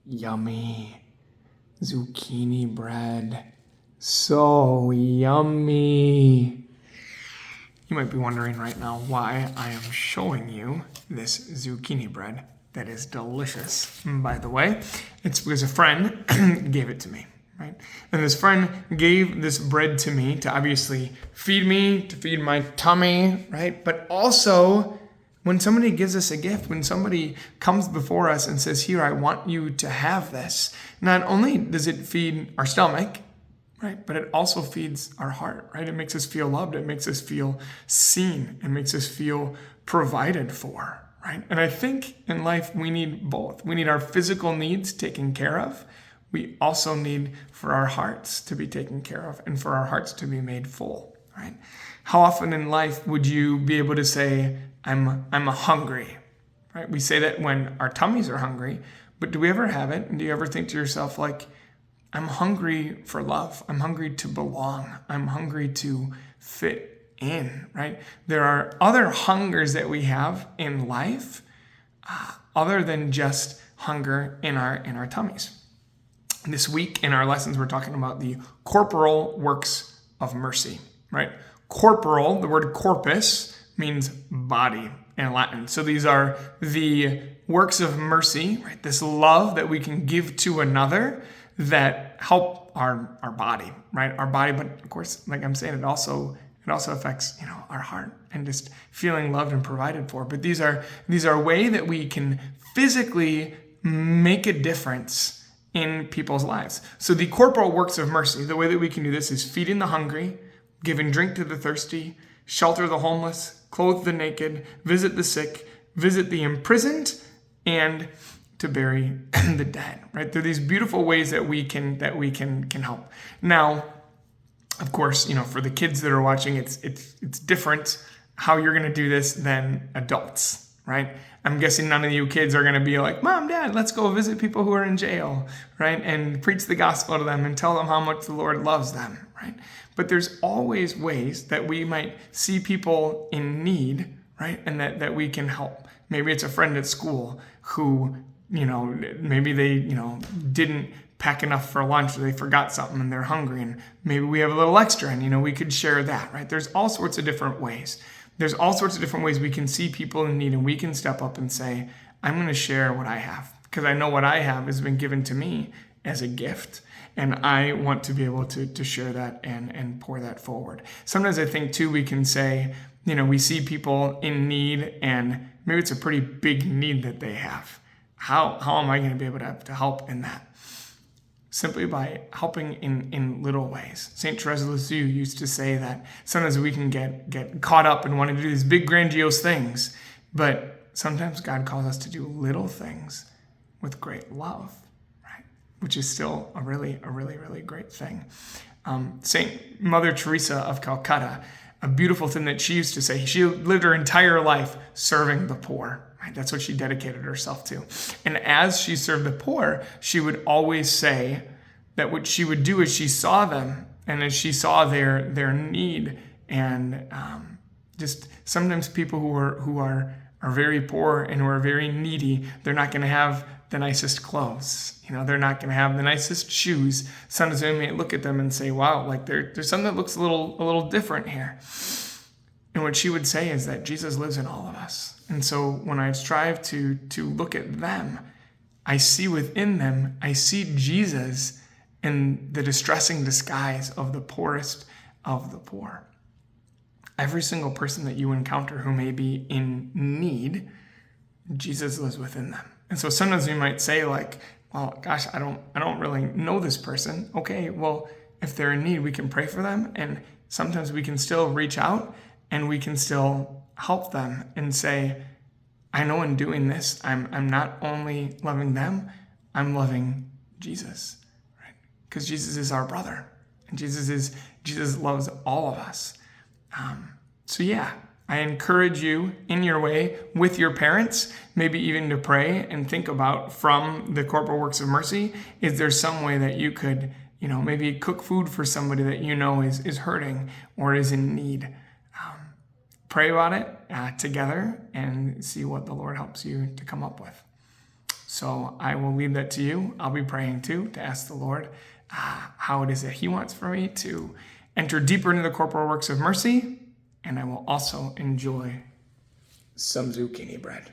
Yummy. Zucchini bread. So yummy. You might be wondering right now why I am showing you this zucchini bread that is delicious. By the way, it's because a friend gave it to me, right? And this friend gave this bread to me to obviously feed me, to feed my tummy, right? But also, when somebody gives us a gift, when somebody comes before us and says, here, I want you to have this, not only does it feed our stomach, right, but it also feeds our heart, right? It makes us feel loved. It makes us feel seen. It makes us feel provided for, right? And I think in life, we need both. We need our physical needs taken care of. We also need for our hearts to be taken care of and for our hearts to be made full, right? How often in life would you be able to say, I'm hungry, right? We say that when our tummies are hungry, but do we ever have it? And do you ever think to yourself, like, I'm hungry for love. I'm hungry to belong. I'm hungry to fit in, right? There are other hungers that we have in life other than just hunger in our tummies. This week in our lessons, we're talking about the corporal works of mercy, right? Corporal, the word corpus, means body in Latin. So these are the works of mercy, right? This love that we can give to another that help our body, right? Our body, but of course, like I'm saying, it also affects, our heart and just feeling loved and provided for. But these are a way that we can physically make a difference in people's lives. So the corporal works of mercy, the way that we can do this is feeding the hungry, giving drink to the thirsty, shelter the homeless, clothe the naked, visit the sick, visit the imprisoned, and to bury the dead, right? There are these beautiful ways that we can help. Now, of course, for the kids that are watching, it's different how you're going to do this than adults, right? I'm guessing none of you kids are going to be like, Mom, Dad, let's go visit people who are in jail, right? And preach the gospel to them and tell them how much the Lord loves them, right? But there's always ways that we might see people in need, right? And that we can help. Maybe it's a friend at school who, maybe they, didn't pack enough for lunch or they forgot something and they're hungry and maybe we have a little extra and, we could share that, right? There's all sorts of different ways. There's all sorts of different ways we can see people in need and we can step up and say, I'm going to share what I have because I know what I have has been given to me as a gift. And I want to be able to share that and pour that forward. Sometimes I think too, we can say, we see people in need and maybe it's a pretty big need that they have. How am I going to be able to help in that? Simply by helping in little ways. St. Therese of Lisieux used to say that sometimes we can get caught up in wanting to do these big grandiose things, but sometimes God calls us to do little things with great love, right? Which is still a really, really great thing. St. Mother Teresa of Calcutta, a beautiful thing that she used to say, she lived her entire life serving the poor. Right? That's what she dedicated herself to. And as she served the poor, she would always say that what she would do is she saw them and as she saw their need and just sometimes people who are very poor and who are very needy, they're not going to have the nicest clothes. They're not going to have the nicest shoes. Sometimes we may look at them and say, wow, like there's something that looks a little different here. And what she would say is that Jesus lives in all of us. And so when I strive to look at them, I see within them, I see Jesus in the distressing disguise of the poorest of the poor. Every single person that you encounter who may be in need, Jesus lives within them. And so sometimes we might say like, well, gosh, I don't really know this person. Okay, well, if they're in need, we can pray for them. And sometimes we can still reach out and we can still help them and say, I know in doing this, I'm not only loving them, I'm loving Jesus, right? Because Jesus is our brother and Jesus loves all of us. So yeah, I encourage you in your way with your parents, maybe even to pray and think about from the corporal works of mercy, is there some way that you could, maybe cook food for somebody that is hurting or is in need. Pray about it together and see what the Lord helps you to come up with. So I will leave that to you. I'll be praying too, to ask the Lord how it is that He wants for me to enter deeper into the corporal works of mercy. And I will also enjoy some zucchini bread.